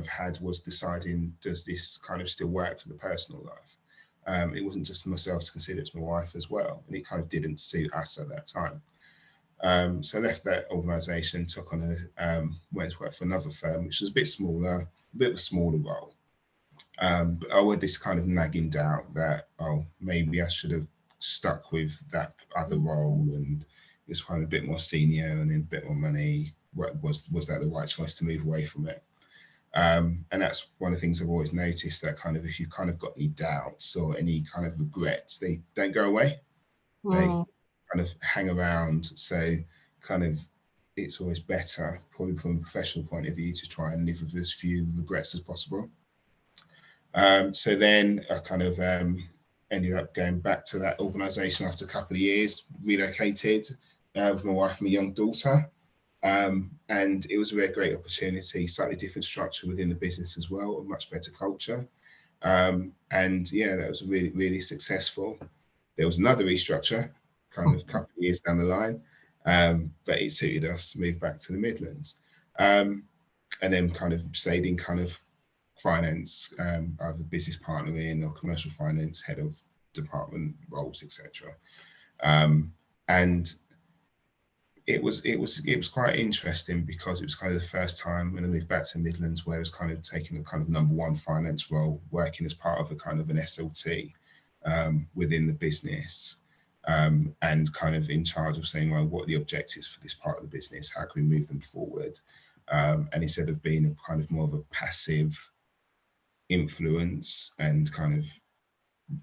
of had was deciding, does this kind of still work for the personal life? It wasn't just myself to consider, it's my wife as well, and it kind of didn't suit us at that time. So I left that organisation, took on went to work for another firm, which was a bit smaller, a bit of a smaller role. But I had this kind of nagging doubt that, oh, maybe I should have stuck with that other role, and it was kind of a bit more senior and a bit more money. Was that the right choice to move away from it? And that's one of the things I've always noticed, that kind of if you've kind of got any doubts or any kind of regrets, they don't go away. They kind of hang around. So kind of it's always better, probably from a professional point of view, to try and live with as few regrets as possible. So then I kind of ended up going back to that organisation after a couple of years, relocated with my wife and my young daughter. And it was a really great opportunity, slightly different structure within the business as well, a much better culture. And yeah, that was really, really successful. There was another restructure kind of a couple of years down the line, but it suited us to move back to the Midlands. And then kind of stayed in kind of finance, either business partnering or commercial finance, head of department roles, etc. And it was quite interesting, because it was kind of the first time when I moved back to the Midlands where I was kind of taking a kind of #1 finance role, working as part of a kind of an SLT within the business, and kind of in charge of saying, well, what are the objectives for this part of the business? How can we move them forward? And instead of being a kind of more of a passive influence and kind of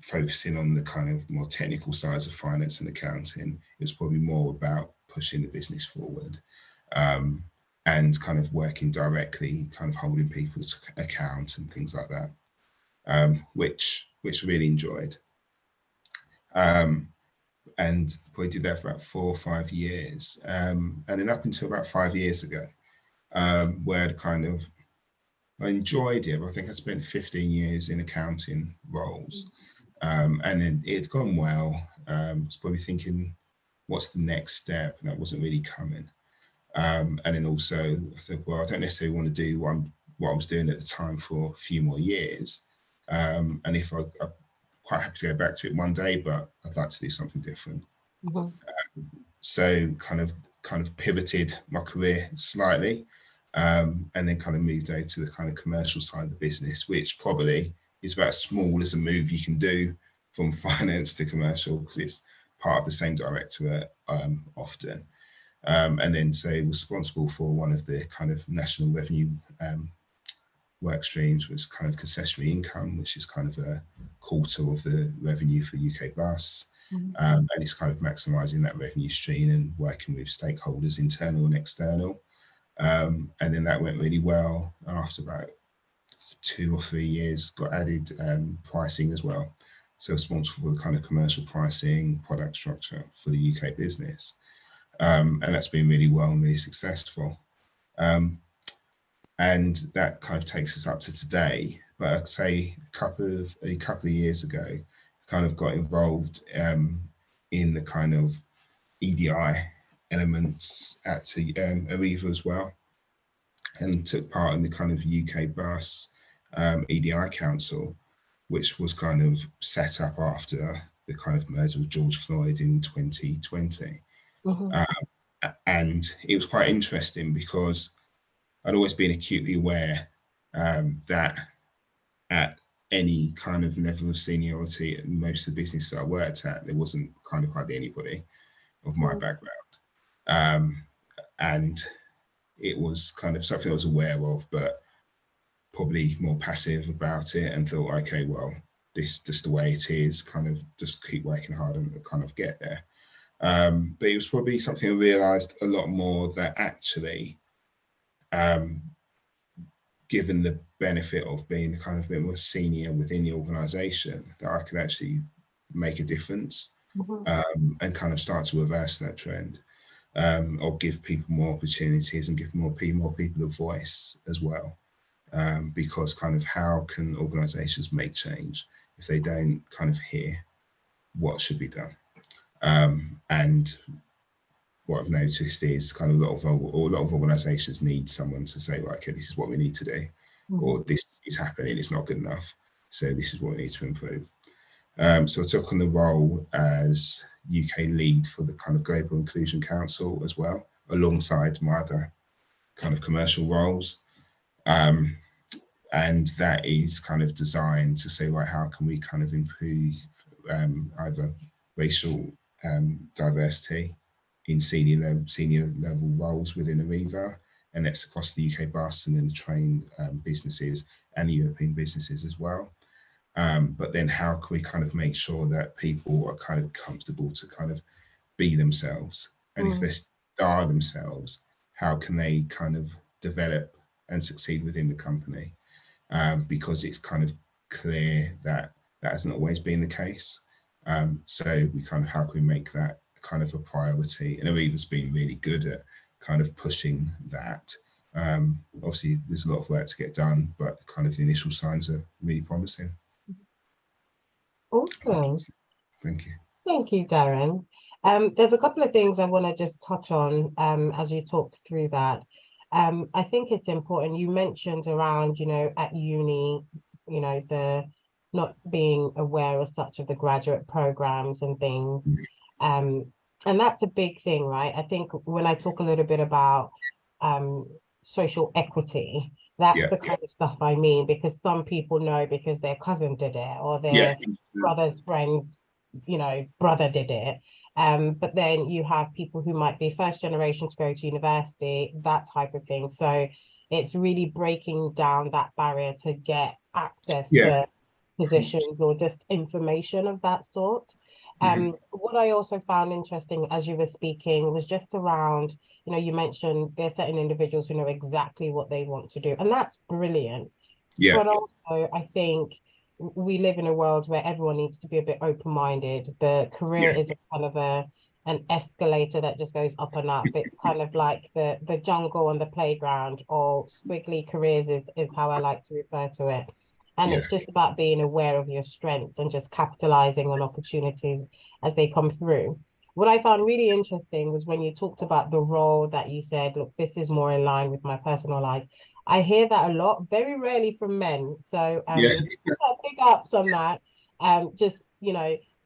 focusing on the kind of more technical sides of finance and accounting, it was probably more about pushing the business forward, and kind of working directly, kind of holding people's account and things like that, which I really enjoyed. And probably did that for about 4 or 5 years, and then up until about 5 years ago, where I enjoyed it, but I think I spent 15 years in accounting roles, and then it had gone well. I was probably thinking, what's the next step? And that wasn't really coming. And then also I thought, well, I don't necessarily want to do what I was doing at the time for a few more years. And if I'm quite happy to go back to it one day, but I'd like to do something different. So kind of pivoted my career slightly, and then kind of moved over to the kind of commercial side of the business, which probably is about as small as a move you can do from finance to commercial, because it's part of the same directorate often. And then so responsible for one of the kind of national revenue work streams, was kind of concessionary income, which is kind of a quarter of the revenue for UK bus. And it's kind of maximising that revenue stream and working with stakeholders, internal and external. And then that went really well. After about 2 or 3 years, got added pricing as well. So responsible for the kind of commercial pricing, product structure for the UK business. And that's been really well and really successful. And that kind of takes us up to today. But I'd say a couple of years ago, kind of got involved in the kind of EDI elements at Arriva as well, and took part in the kind of UK Bus EDI Council, which was kind of set up after the kind of merger with George Floyd in 2020. And it was quite interesting, because I'd always been acutely aware that at any kind of level of seniority at most of the business that I worked at, there wasn't kind of hardly anybody of my background. And it was kind of something I was aware of, but probably more passive about it, and thought, okay, well, this just the way it is, kind of just keep working hard and kind of get there. But it was probably something I realised a lot more, that actually, given the benefit of being kind of a bit more senior within the organisation, that I could actually make a difference, and kind of start to reverse that trend, or give people more opportunities and give more people a voice as well. Because kind of how can organisations make change if they don't kind of hear what should be done? And what I've noticed is kind of a lot of organisations need someone to say, well, okay, this is what we need to do. or this is happening, it's not good enough. So this is what we need to improve. So I took on the role as UK lead for the kind of Global Inclusion Council as well, alongside my other kind of commercial roles. And that is kind of designed to say, right, how can we kind of improve either racial diversity in senior level roles within Arriva, and that's across the UK bus and then the train businesses and the European businesses as well. But then how can we kind of make sure that people are kind of comfortable to kind of be themselves? And if they are themselves, how can they kind of develop and succeed within the company? Because it's kind of clear that that hasn't always been the case. So we kind of, how can we make that kind of a priority? And Arriva's been really good at kind of pushing that. Obviously, there's a lot of work to get done, but kind of the initial signs are really promising. Awesome. Thank you. Thank you, Darren. There's a couple of things I want to just touch on as you talked through that. I think it's important. You mentioned around, at uni, the not being aware as such of the graduate programs and things. And that's a big thing, right? I think when I talk a little bit about social equity, that's the kind of stuff I mean, because some people know because their cousin did it or their brother's friend's, brother did it. But then you have people who might be first generation to go to university, that type of thing. So it's really breaking down that barrier to get access to positions or just information of that sort. What I also found interesting as you were speaking was just around, you mentioned there's certain individuals who know exactly what they want to do, and that's brilliant. But also, I think we live in a world where everyone needs to be a bit open-minded. The career is a kind of an escalator that just goes up and up. It's kind of like the jungle on the playground, or squiggly careers is how I like to refer to it. And it's just about being aware of your strengths and just capitalizing on opportunities as they come through. What I found really interesting was when you talked about the role that you said, look, this is more in line with my personal life. I hear that a lot, very rarely from men. So pick ups on that. Just,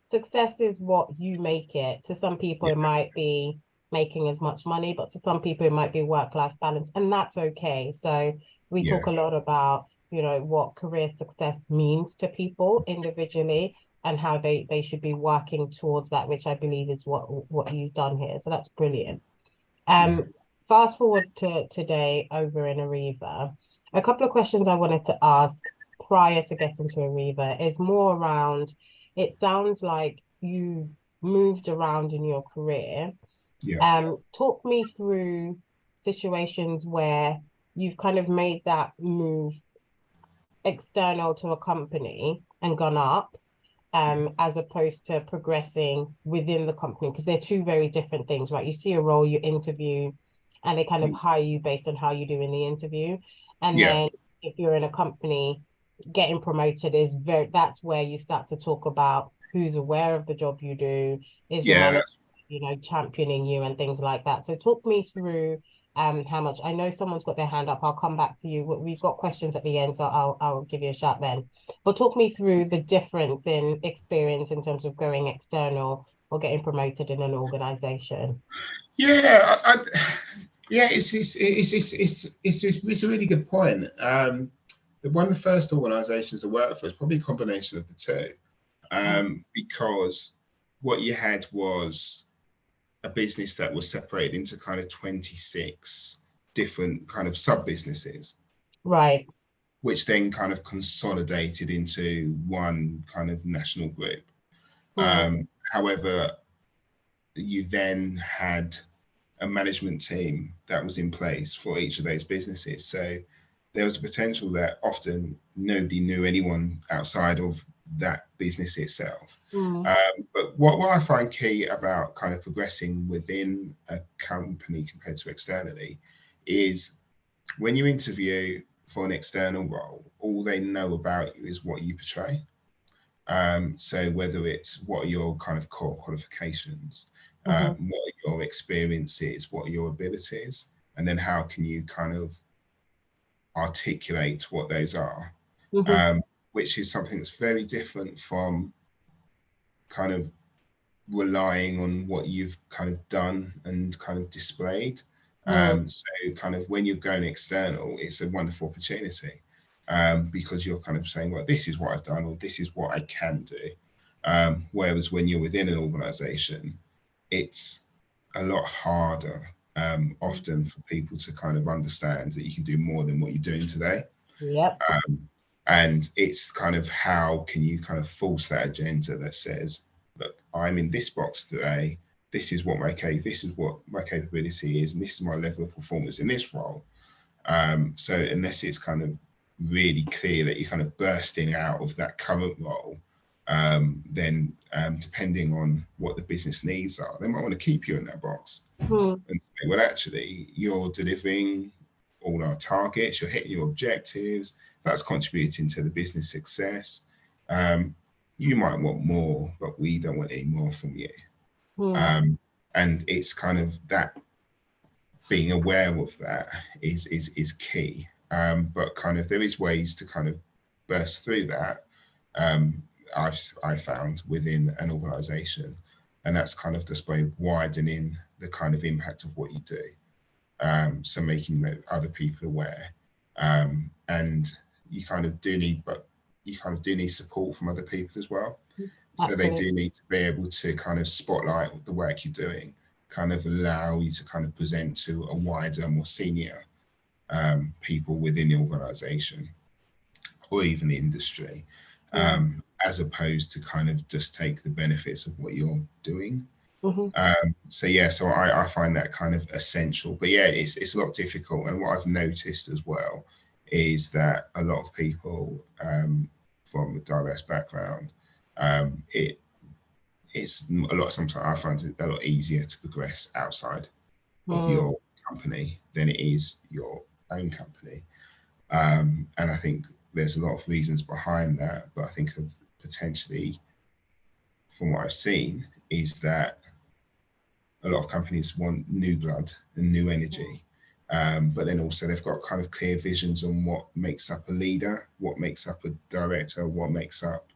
success is what you make it. To some people, it might be making as much money, but to some people, it might be work-life balance, and that's okay. So we talk a lot about, what career success means to people individually and how they should be working towards that, which I believe is what you've done here. So that's brilliant. Fast forward to today over in Arriva. A couple of questions I wanted to ask prior to getting to Arriva is more around, it sounds like you moved around in your career. Talk me through situations where you've kind of made that move external to a company and gone up, as opposed to progressing within the company, because they're two very different things, right? You see a role, you interview, and they kind of hire you based on how you do in the interview. And then if you're in a company, getting promoted that's where you start to talk about who's aware of the job you do, is your manager, championing you and things like that. So talk me through how much. I know someone's got their hand up. I'll come back to you. We've got questions at the end, so I'll give you a shout then. But talk me through the difference in experience in terms of going external or getting promoted in an organization. It's a really good point. One of the first organizations I worked for is probably a combination of the two, because what you had was a business that was separated into kind of 26 different kind of sub businesses, right, which then kind of consolidated into one kind of national group. However, you then had a management team that was in place for each of those businesses. So there was a potential that often nobody knew anyone outside of that business itself. But what I find key about kind of progressing within a company compared to externally is when you interview for an external role, all they know about you is what you portray. So whether it's what are your kind of core qualifications, what are your experiences, what are your abilities, and then how can you kind of articulate what those are, which is something that's very different from kind of relying on what you've kind of done and kind of displayed. So kind of when you're going external, it's a wonderful opportunity, because you're kind of saying, well, this is what I've done, or this is what I can do. Whereas when you're within an organization, it's a lot harder often for people to kind of understand that you can do more than what you're doing today. Yep. And it's kind of, how can you kind of force that agenda that says, look, I'm in this box today. This is what my capability is, and this is my level of performance in this role. So unless it's kind of really clear that you're kind of bursting out of that current role, then depending on what the business needs are, they might want to keep you in that box and say, well, actually, you're delivering all our targets, you're hitting your objectives, that's contributing to the business success. You might want more, but we don't want any more from you. And it's kind of that, being aware of that is key. But kind of there is ways to kind of burst through that. I found within an organization, and that's kind of just by widening the kind of impact of what you do. So making other people aware, and you kind of do need support from other people as well. So they do need to be able to kind of spotlight the work you're doing, kind of allow you to kind of present to a wider, more senior people within the organization or even the industry, as opposed to kind of just take the benefits of what you're doing. So I find that kind of essential. But yeah, it's a lot difficult. And what I've noticed as well is that a lot of people from a diverse background, sometimes I find it a lot easier to progress outside of your company than it is your own company. And I think there's a lot of reasons behind that, but I think of potentially, from what I've seen, is that a lot of companies want new blood and new energy, but then also they've got kind of clear visions on what makes up a leader, what makes up a director, what makes up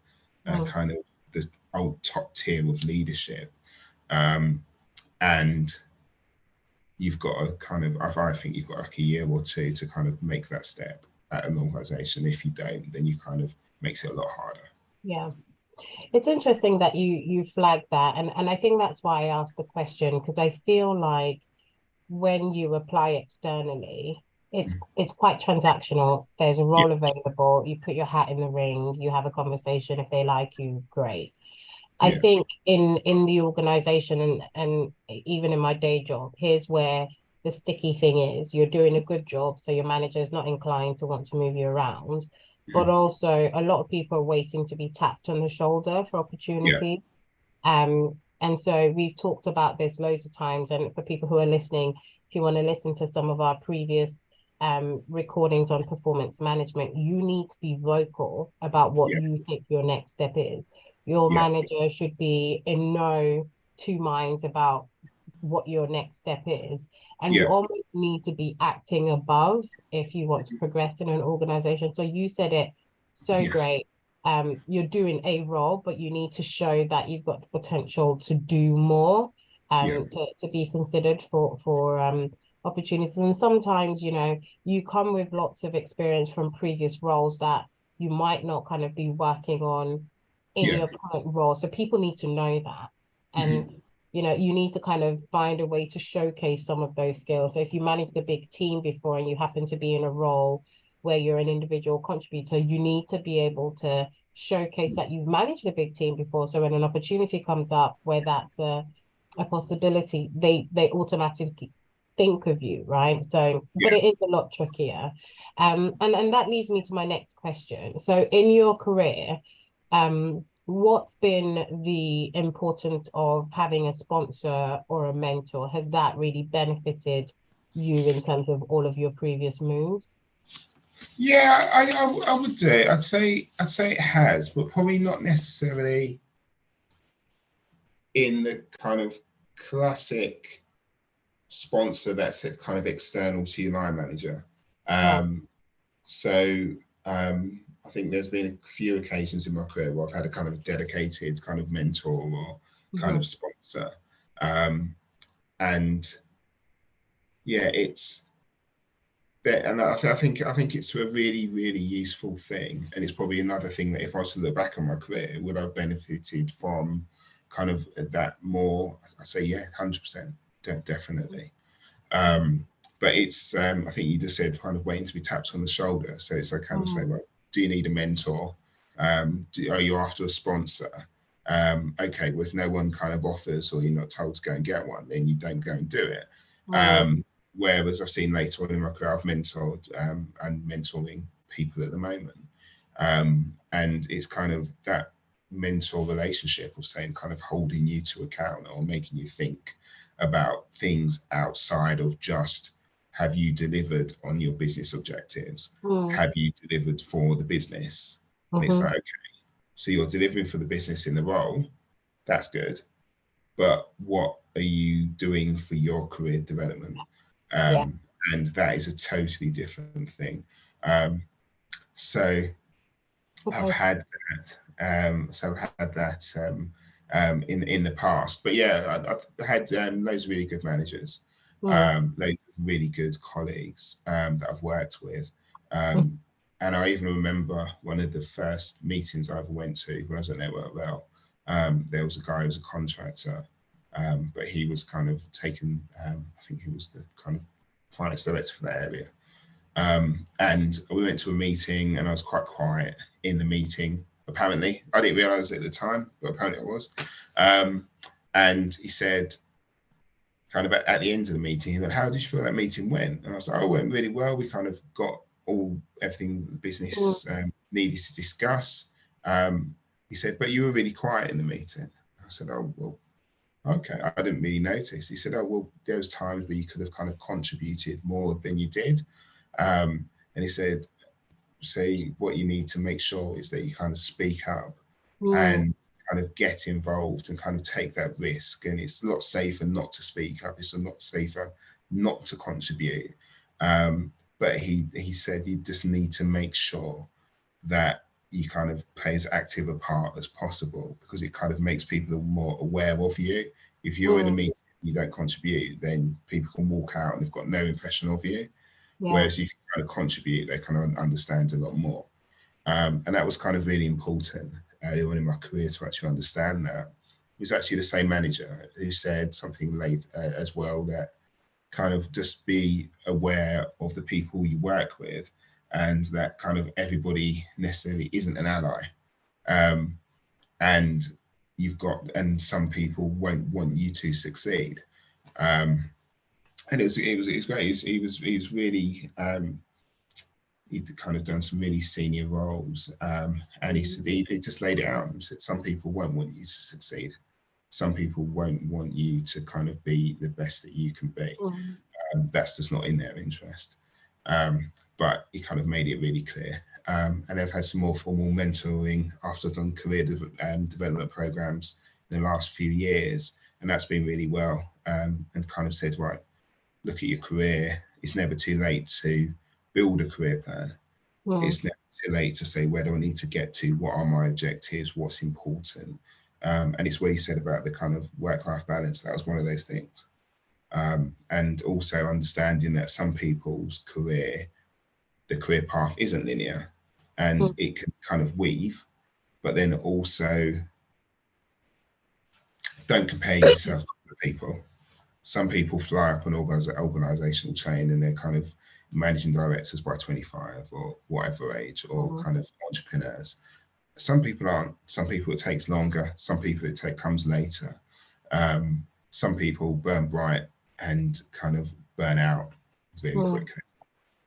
kind of the old top tier of leadership. And you've got to kind of, I think you've got like a year or two to kind of make that step at an organization. If you don't, then you kind of makes it a lot harder. Yeah. It's interesting that you flagged that, and I think that's why I asked the question, because I feel like when you apply externally, it's quite transactional. There's a role available, you put your hat in the ring, you have a conversation. If they like you, great. I think in the organization and even in my day job, here's where the sticky thing is. You're doing a good job, so your manager is not inclined to want to move you around. But also a lot of people are waiting to be tapped on the shoulder for opportunity. And so we've talked about this loads of times. And for people who are listening, if you want to listen to some of our previous recordings on performance management, you need to be vocal about what you think your next step is. Your manager should be in no two minds about what your next step is. And you almost need to be acting above if you want to progress in an organization. So you said it so great. You're doing a role, but you need to show that you've got the potential to do more, to be considered for opportunities. And sometimes, you know, you come with lots of experience from previous roles that you might not kind of be working on in your current role. So people need to know that. And you know, you need to kind of find a way to showcase some of those skills. So if you managed a big team before and you happen to be in a role where you're an individual contributor, you need to be able to showcase that you've managed a big team before. So when an opportunity comes up where that's a possibility, they automatically think of you, right? So, but it is a lot trickier. And that leads me to my next question. So in your career, what's been the importance of having a sponsor or a mentor? Has that really benefited you in terms of all of your previous moves? Yeah, I would do. I'd say it has, but probably not necessarily in the kind of classic sponsor that's kind of external to your line manager. So I think there's been a few occasions in my career where I've had a kind of dedicated kind of mentor or kind of sponsor. And yeah, it's that, and I think it's a really, really useful thing. And it's probably another thing that if I was to look back on my career, would I have benefited from kind of that more? I say, yeah, 100%, definitely. But it's, I think you just said kind of waiting to be tapped on the shoulder. So it's like kind of say, well, do you need a mentor? Are you after a sponsor? Okay, well, if no one kind of offers or you're not told to go and get one, then you don't go and do it. Whereas I've seen later on in my career, I've mentored and mentoring people at the moment. And it's kind of that mentor relationship of saying kind of holding you to account or making you think about things outside of just have you delivered on your business objectives? Have you delivered for the business? And it's like, okay, so you're delivering for the business in the role, that's good. But what are you doing for your career development? And that is a totally different thing. So I've had that. So I've had that in the past. But yeah, I've had loads of really good managers, loads of really good colleagues that I've worked with. And I even remember one of the first meetings I ever went to when I was at Network Rail. There was a guy who was a contractor, but he was kind of taken, I think he was the kind of finance director for that area. And we went to a meeting and I was quite quiet in the meeting. Apparently, I didn't realize it at the time, but apparently I was. And he said, kind of at the end of the meeting, he went, how did you feel that meeting went? And I was like, oh, it went really well. We kind of got everything the business needed to discuss. He said, but you were really quiet in the meeting. I said, oh, well, okay, I didn't really notice. He said, oh, well, there was times where you could have kind of contributed more than you did. And he said, say what you need to make sure is that you kind of speak up and kind of get involved and kind of take that risk. And it's a lot safer not to speak up. It's a lot safer not to contribute. But he said you just need to make sure that you kind of play as active a part as possible, because it kind of makes people more aware of you. If you're in a meeting, you don't contribute, then people can walk out and they've got no impression of you. Whereas if you kind of contribute, they kind of understand a lot more. And that was kind of really important early on in my career to actually understand that. It was actually the same manager who said something late as well, that kind of just be aware of the people you work with, and that kind of everybody necessarily isn't an ally. And some people won't want you to succeed. And it was great. He was really he'd kind of done some really senior roles, and he said he just laid it out and said some people won't want you to succeed. Some people won't want you to kind of be the best that you can be. That's just not in their interest. But he kind of made it really clear. And I've had some more formal mentoring after I've done career development programs in the last few years, and that's been really well. And kind of said, right, look at your career. It's never too late to build a career plan. It's never too late to say, where do I need to get to? What are my objectives? What's important? And it's what he said about the kind of work-life balance. That was one of those things. And also understanding that some people's career, the career path isn't linear, and it can kind of weave, but then also don't compare yourself to other people. Some people fly up an organizational chain and they're kind of managing directors by 25 or whatever age, or kind of entrepreneurs. Some people aren't. Some people it takes longer. Some people it comes later. Some people burn bright and kind of burn out very quickly.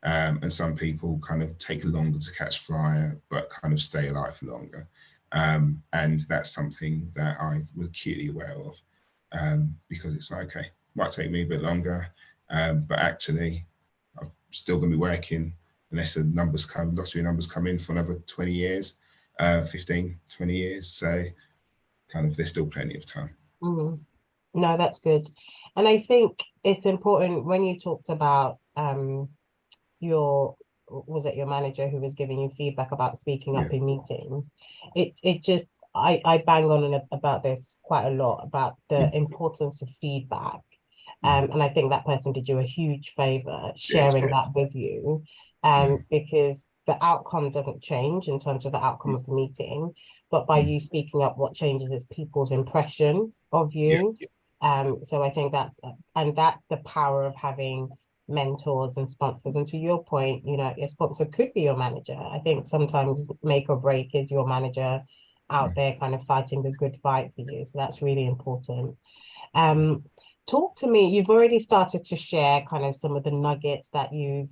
And some people kind of take longer to catch fire, but kind of stay alive for longer. And that's something that I was acutely aware of, because it's like, okay, might take me a bit longer, but actually I'm still going to be working unless the lottery numbers come in for another 20 years, 15, 20 years. So kind of there's still plenty of time. No, that's good. And I think it's important when you talked about your was it your manager who was giving you feedback about speaking Yeah. up in meetings? It just, I bang on about this quite a lot, about the importance of feedback. And I think that person did you a huge favor Good, sharing good. that with you, Mm, because the outcome doesn't change in terms of the outcome mm, of the meeting, but by mm. you speaking up, what changes is people's impression of Yeah, you. yeah, So I think that's the power of having mentors and sponsors. And to your point, you know, your sponsor could be your manager. I think sometimes make or break is your manager out mm, there kind of fighting the good fight for you. So that's really important. yeah. Talk to me. You've already started to share kind of some of the nuggets that you've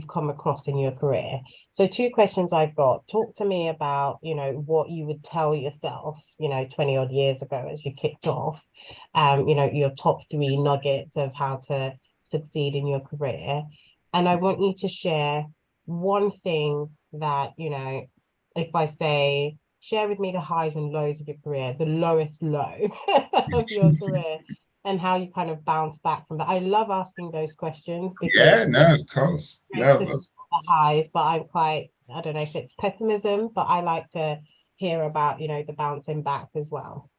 come across in your career. So two questions I've got. Talk to me about, you know, what you would tell yourself, you know, 20 odd years ago as you kicked off, you know, your top three nuggets of how to succeed in your career. And I want you to share one thing that, you know, if I say, share with me the highs and lows of your career, the lowest low of your career, and how you kind of bounce back from that. I love asking those questions because Yeah, no, of course. great No, to see the highs, but I'm quite, I don't know if it's pessimism, but I like to hear about, you know, the bouncing back as well.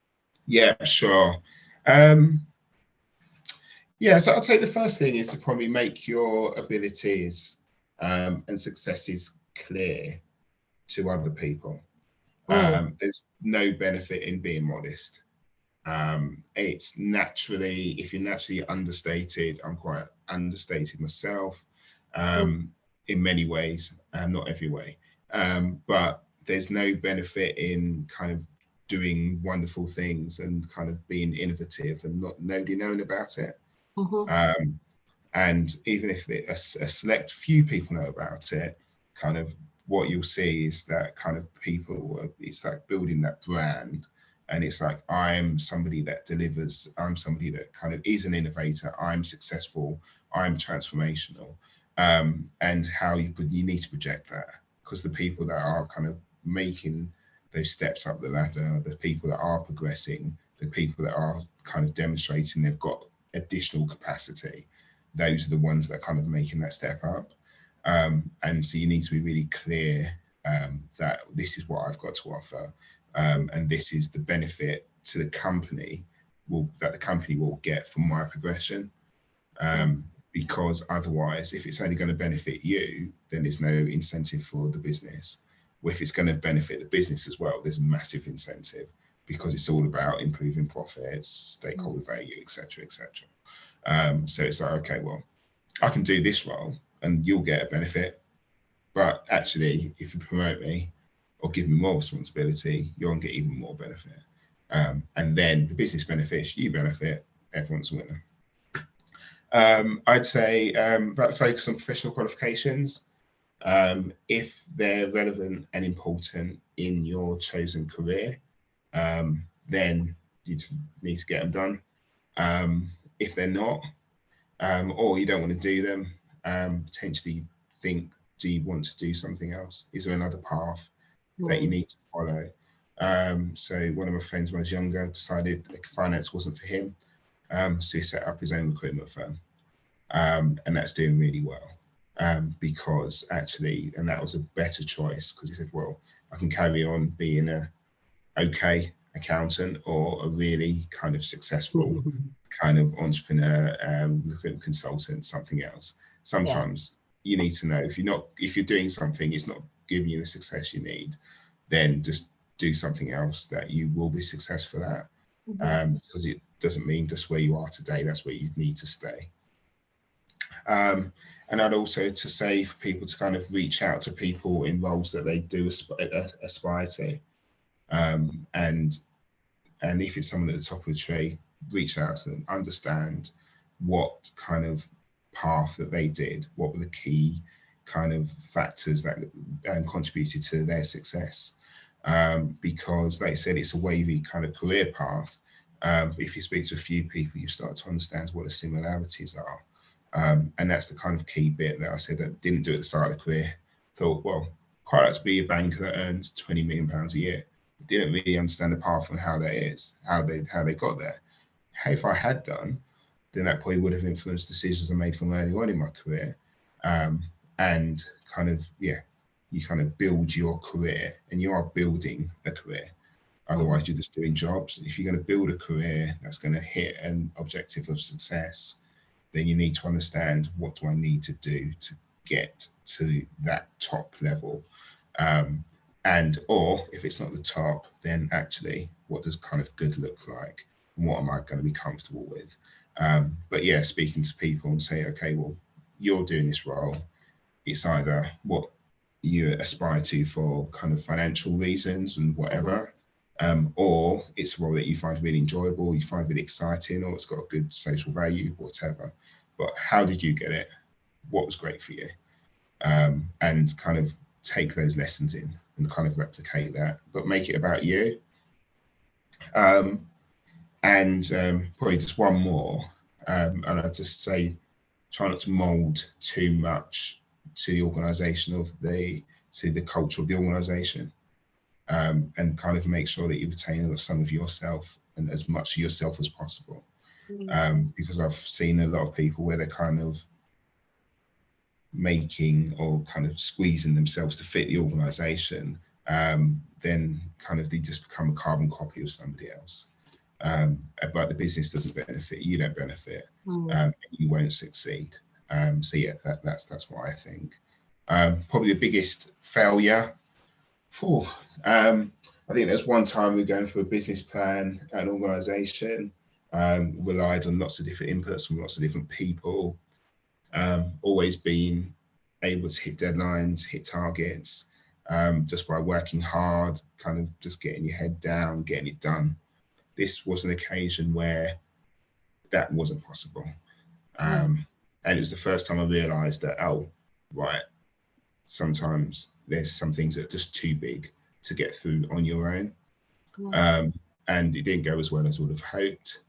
yeah, sure. Um, yeah, so I'll take the first thing is to probably make your abilities and successes clear to other people. Mm, There's no benefit in being modest. It's naturally, if you're naturally understated, I'm quite understated myself mm, in many ways, not every way. But there's no benefit in kind of doing wonderful things and kind of being innovative and not nobody knowing about it. mhm, Um, and even if a select few people know about it, kind of what you'll see is that kind of people, it's like building that brand. And it's like, I'm somebody that delivers, I'm somebody that kind of is an innovator, I'm successful, I'm transformational. And how you need to project that, because the people that are kind of making those steps up the ladder, the people that are progressing, the people that are kind of demonstrating they've got additional capacity, those are the ones that are kind of making that step up. And so you need to be really clear that this is what I've got to offer, and this is the benefit to the company that the company will get from my progression. mm, Because otherwise, if it's only going to benefit you, then there's no incentive for the business. Well, if it's going to benefit the business as well, there's a massive incentive, because it's all about improving profits, stakeholder value, etc., etc. So it's like, okay, well, I can do this role and you'll get a benefit, but actually, if you promote me or give me more responsibility, you'll get even more benefit. And then the business benefits, you benefit, everyone's a winner. I'd say about focus on professional qualifications. If they're relevant and important in your chosen career, then you need to get them done. If they're not, or you don't want to do them, potentially think, do you want to do something else? Is there another path that you mm, need to follow? So one of my friends when I was younger decided that finance wasn't for him. So he set up his own recruitment firm. And that's doing really well, because actually, and that was a better choice, because he said, well, I can carry on being a okay accountant or a really kind of successful mm. kind of entrepreneur, recruitment consultant, something else. Yes. Sometimes you need to know, if you're doing something, it's not giving you the success you need, then just do something else that you will be successful at, Mhm, because it doesn't mean just where you are today, that's where you need to stay. And I'd also to say for people to kind of reach out to people in roles that they do aspire to, and if it's someone at the top of the tree, reach out to them, understand what kind of path that they did, what were the key kind of factors that contributed to their success. Because like I said, it's a wavy kind of career path. But if you speak to a few people, you start to understand what the similarities are. And that's the kind of key bit that I said that didn't do at the start of the career. Thought, well, quite like to be a banker that earns £20 million a year. Didn't really understand the path and how that is, how they got there. If I had done, then that probably would have influenced decisions I made from early on in my career. and kind of, yeah, you kind of build your career, and you are building a career. Otherwise, you're just doing jobs. If you're going to build a career that's going to hit an objective of success, then you need to understand, what do I need to do to get to that top level? And or if it's not the top, then actually, what does kind of good look like? And what am I going to be comfortable with? But yeah, speaking to people and say, okay, well, you're doing this role. It's either what you aspire to for kind of financial reasons and whatever, or it's a role that you find really enjoyable, you find really exciting, or it's got a good social value, whatever. But how did you get it? What was great for you? And kind of take those lessons in and kind of replicate that, but make it about you. And probably just one more, and I'd just say, try not to mold too much to the organisation to the culture of the organisation, and kind of make sure that you retain some of yourself and as much of yourself as possible. Because I've seen a lot of people where they're kind of making or kind of squeezing themselves to fit the organisation, then kind of they just become a carbon copy of somebody else. But the business doesn't benefit, you don't benefit, you won't succeed. So yeah, that's what I think. Probably the biggest failure. I think there's one time we were going through a business plan at an organisation, relied on lots of different inputs from lots of different people, always been able to hit deadlines, hit targets, just by working hard, kind of just getting your head down, getting it done. This was an occasion where that wasn't possible. And it was the first time I realised that, oh, right, sometimes there's some things that are just too big to get through on your own. And it didn't go as well as I would have hoped.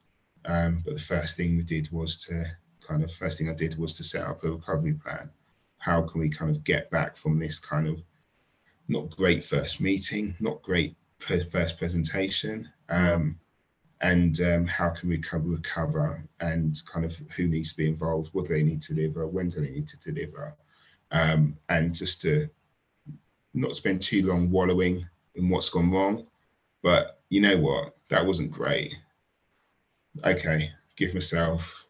But the first thing I did was to set up a recovery plan. How can we kind of get back from this kind of not great first meeting, not great first presentation, and how can we recover, and kind of who needs to be involved, what do they need to deliver, when do they need to deliver, and just to not spend too long wallowing in what's gone wrong. But you know what, that wasn't great. Okay, give myself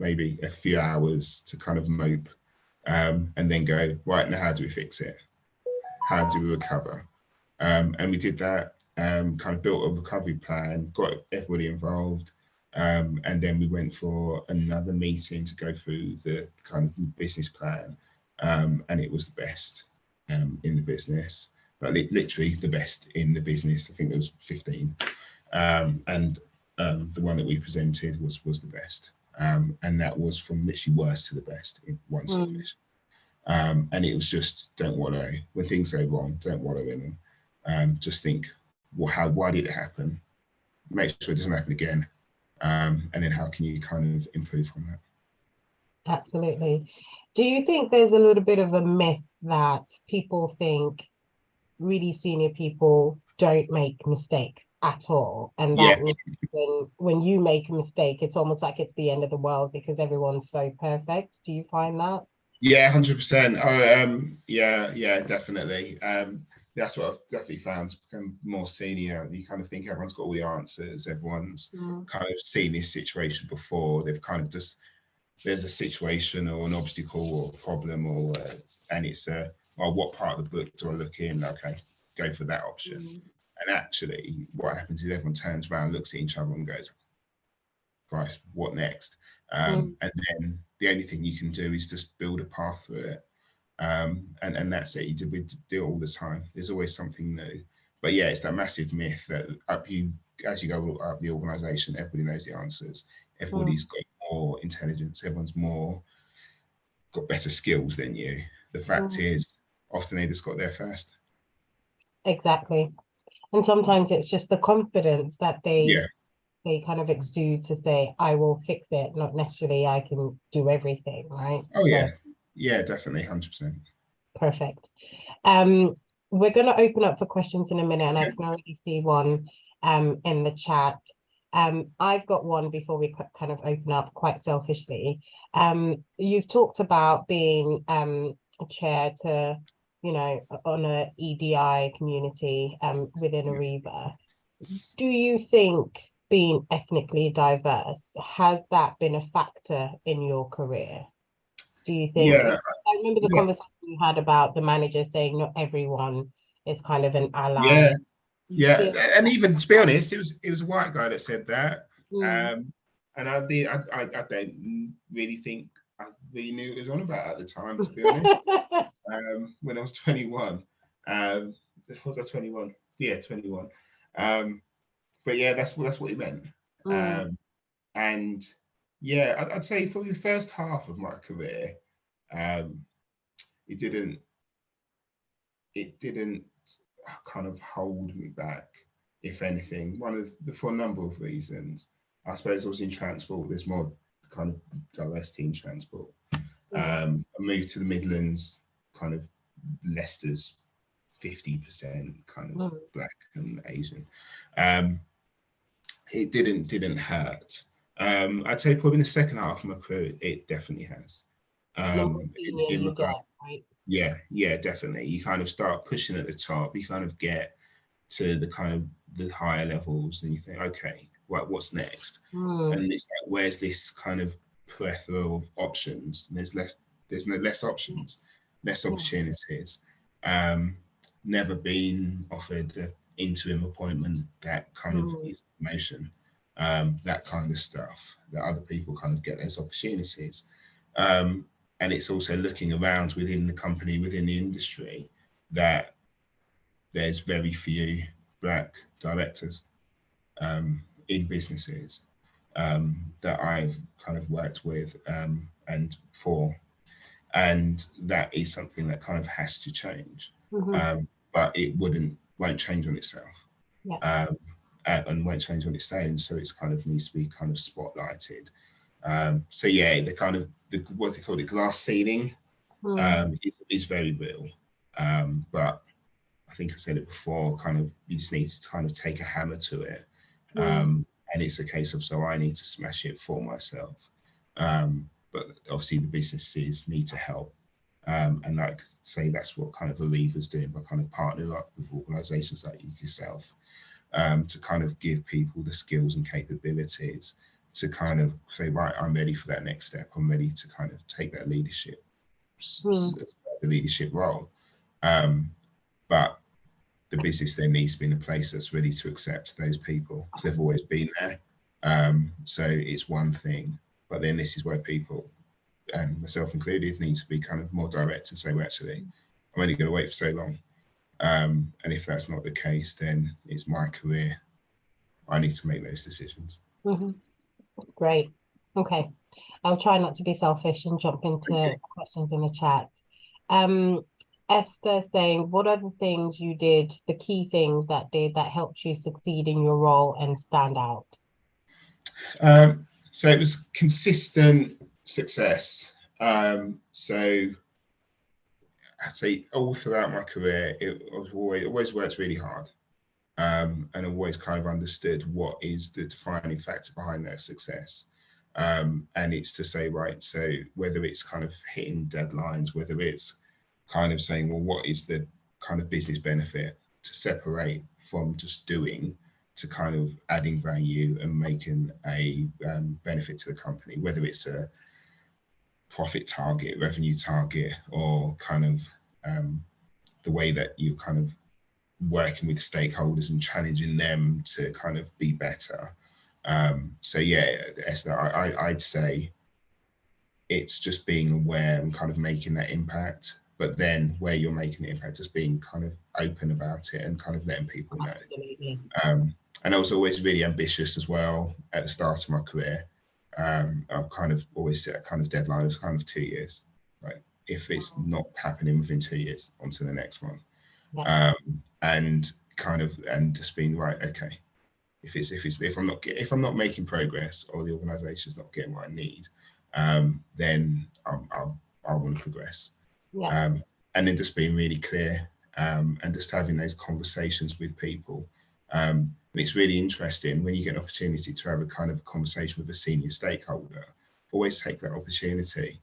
maybe a few hours to kind of mope, and then go, right, now how do we fix it? How do we recover? And we did that, kind of built a recovery plan, got everybody involved, and then we went for another meeting to go through the kind of business plan, and it was the best in the business, but literally the best in the business. I think there was 15, and the one that we presented was the best, and that was from literally worst to the best in one submission. And it was just, don't wallow when things go wrong, don't wallow in them. Just think, well, why did it happen? Make sure it doesn't happen again, and then how can you kind of improve from that? Absolutely. Do you think there's a little bit of a myth that people think really senior people don't make mistakes at all, and that when you make a mistake, it's almost like it's the end of the world because everyone's so perfect? Do you find that? Yeah, 100%. Oh, yeah, definitely. That's what I've definitely found. To become more senior, you kind of think everyone's got all the answers. Everyone's kind of seen this situation before. They've kind of just, there's a situation or an obstacle or a problem, or and it's well, what part of the book do I look in? Okay, go for that option. And actually, what happens is everyone turns around, looks at each other, and goes, "Christ, what next?" And then the only thing you can do is just build a path through it, and that's it. We do it all the time. There's always something new. But yeah, it's that massive myth that as you go up the organisation, everybody knows the answers. Everybody's got more intelligence. Everyone's got better skills than you. The fact is, often they just got there first. Exactly. And sometimes it's just the confidence that they kind of exude to say, I will fix it, not necessarily I can do everything, right? Oh, yeah. Yeah, definitely, 100%. Perfect. We're going to open up for questions in a minute, and I can already see one in the chat. I've got one before we kind of open up, quite selfishly. You've talked about being chair to, on a EDI community within Ariba. Do you think being ethnically diverse, has that been a factor in your career? Do you think? Yeah, I remember the yeah, conversation you had about the manager saying not everyone is kind of an ally. yeah, Do you yeah. feel And even to be honest, it was a white guy that said that. mm. And I don't really think I really knew what it was on about at the time, to be honest. When I was 21. Was I 21? Yeah, 21. But yeah, that's what he meant. Mm, Um, and yeah, I'd say for the first half of my career, um, it didn't it didn't kind of hold me back. If anything, for a number of reasons. I suppose I was in transport. There's more kind of diversity in transport. yeah. I moved to the Midlands, kind of Leicester's 50% kind of Mm, black and Asian. Um, it didn't hurt. I'd say probably in the second half of my career, it definitely has. the more In, senior in you regard, get, right? yeah, yeah, definitely. You kind of start pushing at the top. You kind of get to the kind of the higher levels, and you think, okay, what's next? Mm, And it's like, where's this kind of plethora of options? And there's no less options, less yeah. opportunities. Um, Never been offered an interim appointment, that kind of Mm, is promotion, that kind of stuff, that other people kind of get those opportunities. Um, and it's also looking around within the company, within the industry, that there's very few black directors in businesses that I've kind of worked with and for, and that is something that kind of has to change. mhm, But it won't change on itself, yeah. um, and won't change on its own. So it's kind of needs to be kind of spotlighted. So yeah, the kind of what's it called, the glass ceiling, Mm, is very real. But I think I said it before, kind of you just need to kind of take a hammer to it. mm, And it's a case of, so I need to smash it for myself. But obviously the businesses need to help. And like say that's what kind of Aviva's doing, by kind of partnering up with organizations like yourself, to kind of give people the skills and capabilities to kind of say, right, I'm ready for that next step. I'm ready to kind of take that mm, the leadership role. Um, but the business then needs to be in a place that's ready to accept those people, because they've always been there. So it's one thing, but then this is where people, and myself included, need to be kind of more direct and say, well, actually, I'm only going to wait for so long. And if that's not the case, then it's my career. I need to make those decisions. mhm. Great. Okay. I'll try not to be selfish and jump Okay. into questions in the chat. Um, Esther saying, what are the things you did, the key things that helped you succeed in your role and stand out? So it was consistent success. So I'd say all throughout my career, it was always worked really hard, and always kind of understood what is the defining factor behind their success. And it's to say, right, so whether it's kind of hitting deadlines, whether it's kind of saying, well, what is the kind of business benefit, to separate from just doing, to kind of adding value and making a benefit to the company, whether it's a profit target, revenue target, or kind of the way that you kind of working with stakeholders and challenging them to kind of be better. So yeah, Esther, I'd say it's just being aware and kind of making that impact. But then where you're making the impact, just being kind of open about it and kind of letting people know. Absolutely. And I was always really ambitious as well at the start of my career. I kind of always set a kind of deadline of kind of 2 years. Right, if it's not happening within 2 years, on to the next one. Yeah. And kind of, and just being right, okay, if I'm not making progress, or the organization's not getting what I need, then I want to progress. Yeah. And then just being really clear, and just having those conversations with people. And it's really interesting when you get an opportunity to have a kind of conversation with a senior stakeholder. Always take that opportunity,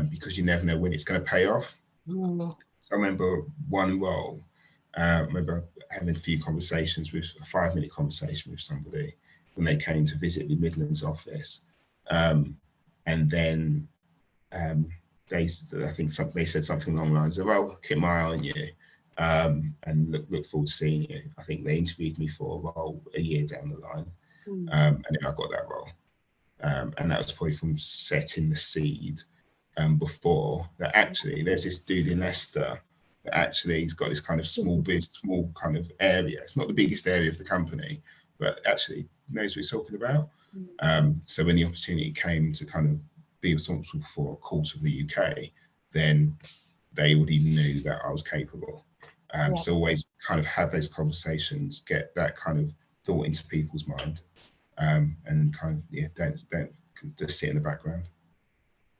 because you never know when it's going to pay off. So I remember one role, I remember having a few conversations with a 5-minute conversation with somebody when they came to visit the Midlands office. And then they, I think they said something along the lines of, "Well, keep my eye on you, and look forward to seeing you." I think they interviewed me for a role a year down the line, and then I got that role, and that was probably from setting the seed before that. Actually, there's this dude in Leicester that actually he's got this kind of small kind of area. It's not the biggest area of the company, but actually knows what he's talking about. So when the opportunity came to kind of be responsible for a quarter of the UK, then they already knew that I was capable. So always kind of have those conversations, get that kind of thought into people's mind, and kind of don't just sit in the background.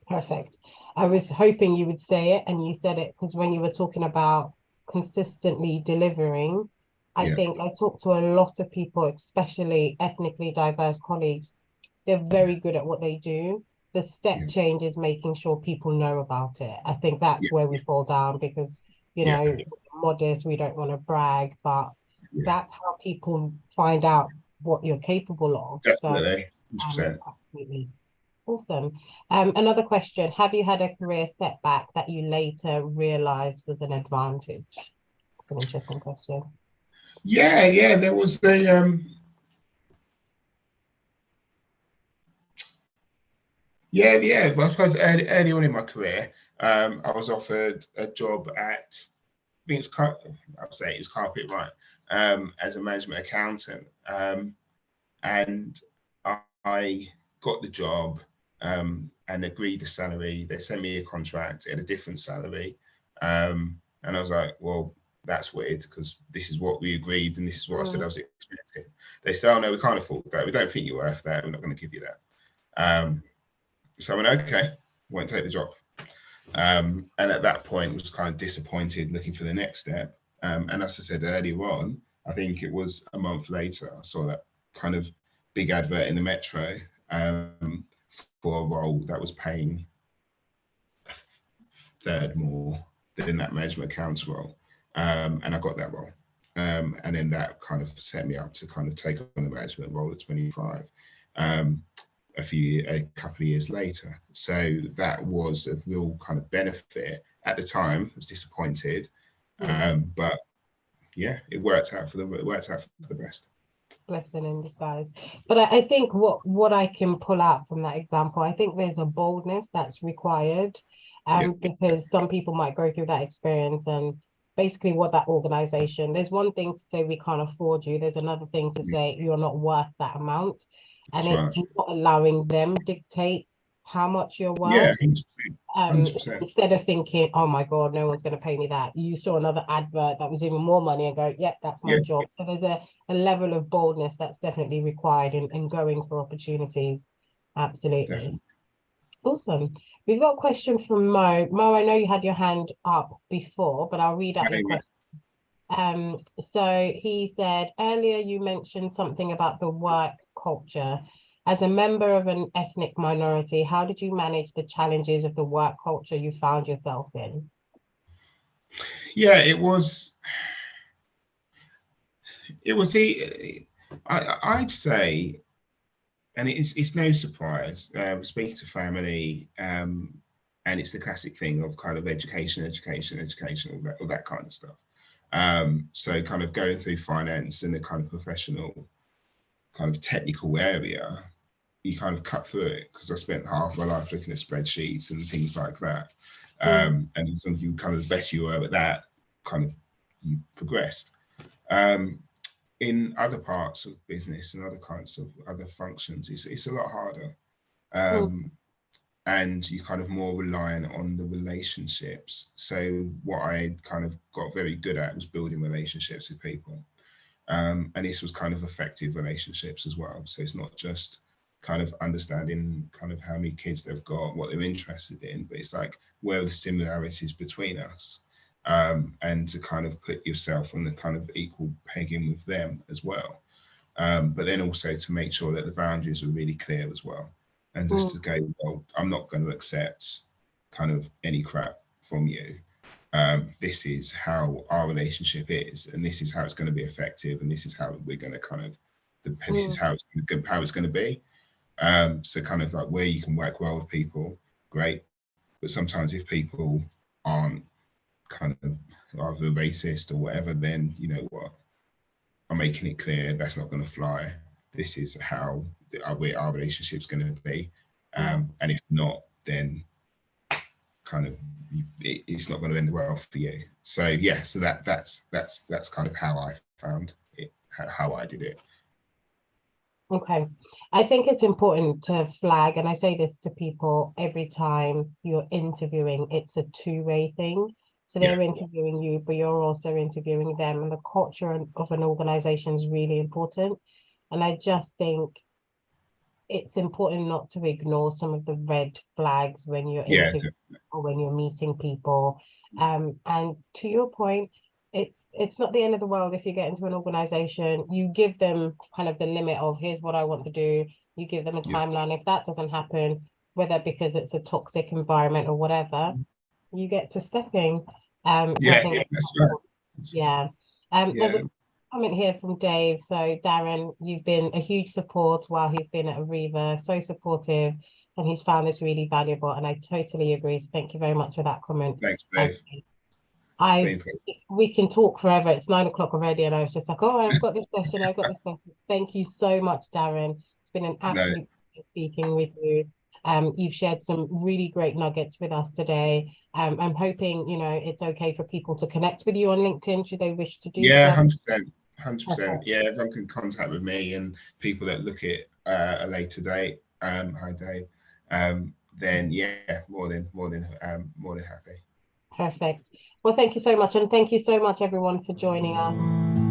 Perfect. I was hoping you would say it, and you said it, because when you were talking about consistently delivering, I think I talk to a lot of people, especially ethnically diverse colleagues. They're very good at what they do. The step change is making sure people know about it. I think that's where we fall down, because, we're modest, we don't want to brag, but that's how people find out what you're capable of. Definitely, 100%. Absolutely. Awesome. Another question. Have you had a career setback that you later realized was an advantage? That's an interesting question. Yeah, there was a Well, I suppose early on in my career, I was offered a job at, I think I'll say it was Carpet Right, as a management accountant, and I got the job, and agreed the salary. They sent me a contract at a different salary, and I was like, well, that's weird, because this is what we agreed and this is what I said I was expecting. They said, oh no, we can't afford that. We don't think you're worth that. We're not going to give you that. So I went, okay, won't take the job. And at that point, was kind of disappointed, looking for the next step. And as I said earlier on, I think it was a month later, I saw that kind of big advert in the Metro for a role that was paying a third more than that management accounts role. And I got that role. And then that kind of set me up to kind of take on the management role at 25. A couple of years later. So that was a real kind of benefit. At the time, I was disappointed, but yeah, it worked out for the best. Blessing in disguise. But I think what I can pull out from that example, I think there's a boldness that's required, because some people might go through that experience, and basically what that organization, there's one thing to say we can't afford you, there's another thing to say you're not worth that amount. And That's it's not allowing them dictate how much you're worth. Yeah, 100%. Instead of thinking, oh my God, no one's going to pay me that. You saw another advert that was even more money and go, yep, that's my job. So there's a level of boldness that's definitely required in going for opportunities. Absolutely. Definitely. Awesome. We've got a question from Mo. Mo, I know you had your hand up before, but I'll read out your question. So he said, earlier you mentioned something about the work culture. As a member of an ethnic minority, how did you manage the challenges of the work culture you found yourself in? Yeah, I'd say, and it's no surprise, speaking to family, and it's the classic thing of kind of education, all that kind of stuff. So kind of going through finance and the kind of professional, kind of technical area, you kind of cut through it, because I spent half my life looking at spreadsheets and things like that. And as long as you kind of the better you were at that, kind of you progressed. In other parts of business and other kinds of other functions, it's a lot harder. And you're kind of more reliant on the relationships. So what I kind of got very good at was building relationships with people. And this was kind of effective relationships as well. So it's not just kind of understanding kind of how many kids they've got, what they're interested in, but it's like, where are the similarities between us? And to kind of put yourself on the kind of equal pegging with them as well. But then also to make sure that the boundaries are really clear as well. And just to go, well, I'm not going to accept kind of any crap from you. this is how our relationship is, and this is how it's going to be effective, and this is how we're going to kind of, this is how it's going to be. So kind of like where you can work well with people, great. But sometimes if people aren't kind of either racist or whatever, then you know what, I'm making it clear that's not going to fly. This is how our relationship's going to be. And if not, then kind of it's not going to end well for you. So yeah, so that's kind of how I found it, how I did it. Okay. I think it's important to flag, and I say this to people every time you're interviewing, it's a two-way thing. So they're interviewing you, but you're also interviewing them, and the culture of an organization is really important. And I just think it's important not to ignore some of the red flags when you're interviewing or when you're meeting people. And to your point, it's not the end of the world if you get into an organization, you give them kind of the limit of here's what I want to do, you give them a timeline. If that doesn't happen, whether because it's a toxic environment or whatever, you get to stepping. So I think that's right. there's a comment here from Dave. So Darren, you've been a huge support while he's been at Ariva, so supportive, and he's found this really valuable, and I totally agree. So thank you very much for that comment. Thanks, Dave. We can talk forever. It's 9 o'clock already, and I was just like, oh, I've got this session, I've got this session. Thank you so much, Darren. It's been an absolute pleasure speaking with you. You've shared some really great nuggets with us today. I'm hoping, you know, it's okay for people to connect with you on LinkedIn should they wish to do so. 100%. Yeah, everyone can contact with me, and people that look at a later date. Hi, Dave. Then yeah, more than happy. Perfect. Well, thank you so much, and thank you so much, everyone, for joining us.